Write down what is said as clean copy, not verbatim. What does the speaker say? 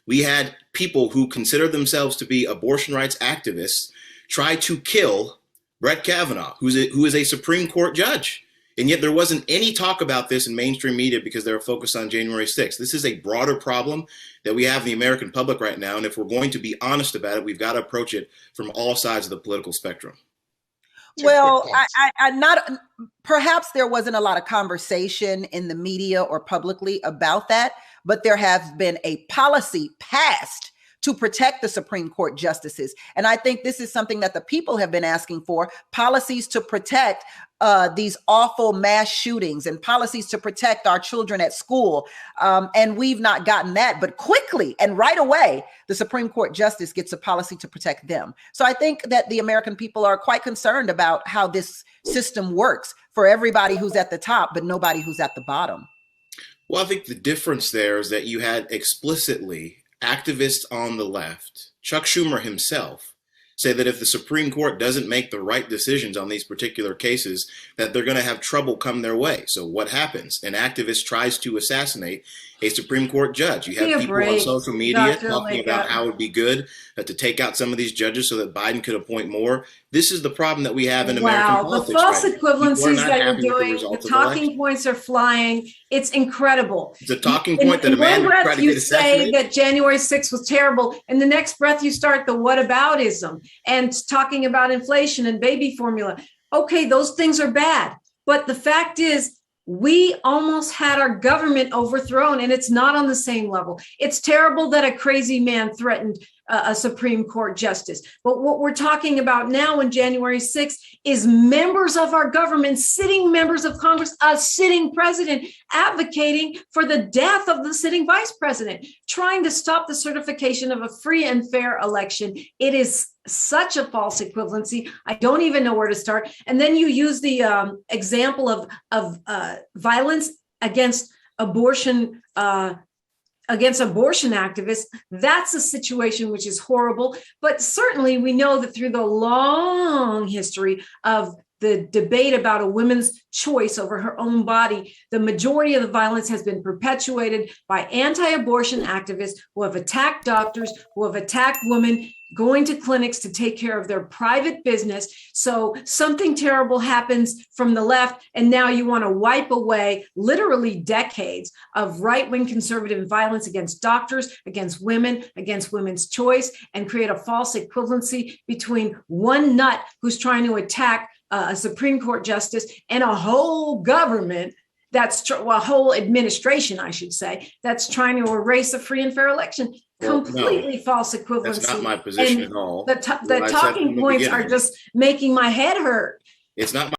We had people who consider themselves to be abortion rights activists try to kill Brett Kavanaugh, who is a Supreme Court judge. And yet there wasn't any talk about this in mainstream media because they were focused on January 6th. This is a broader problem that we have in the American public right now. And if we're going to be honest about it, we've got to approach it from all sides of the political spectrum. Well, I not perhaps there wasn't a lot of conversation in the media or publicly about that, but there has been a policy passed to protect the Supreme Court justices. And I think this is something that the people have been asking for, policies to protect these awful mass shootings and policies to protect our children at school. And we've not gotten that, but quickly and right away, the Supreme Court justice gets a policy to protect them. So I think that the American people are quite concerned about how this system works for everybody who's at the top, but nobody who's at the bottom. Well, I think the difference there is that you had explicitly activists on the left, Chuck Schumer himself, say that if the Supreme Court doesn't make the right decisions on these particular cases, that they're going to have trouble come their way. So what happens? An activist tries to assassinate a Supreme Court judge. You have people on social media talking about how it would be good to take out some of these judges so that Biden could appoint more. This is the problem that we have in American politics. The false equivalencies that you're doing, the talking points are flying. It's incredible. It's a talking point that a man tried to get assassinated. You say that January 6th was terrible. In the next breath, you start the whataboutism and talking about inflation and baby formula. Okay, those things are bad. But the fact is, we almost had our government overthrown, and it's not on the same level. It's terrible that a crazy man threatened a Supreme Court justice. But what we're talking about now on January 6th is members of our government, sitting members of Congress, a sitting president advocating for the death of the sitting vice president, trying to stop the certification of a free and fair election. It is such a false equivalency. I don't even know where to start. And then you use the example of violence against abortion activists. That's a situation which is horrible. But certainly we know that through the long history of the debate about a woman's choice over her own body, the majority of the violence has been perpetuated by anti-abortion activists who have attacked doctors, who have attacked women going to clinics to take care of their private business. So something terrible happens from the left, and now you want to wipe away literally decades of right-wing conservative violence against doctors, against women, against women's choice, and create a false equivalency between one nut who's trying to attack a Supreme Court justice and a whole government a whole administration, I should say, that's trying to erase a free and fair election. Completely false equivalency. That's not my position at all. The talking points are just making my head hurt. It's not my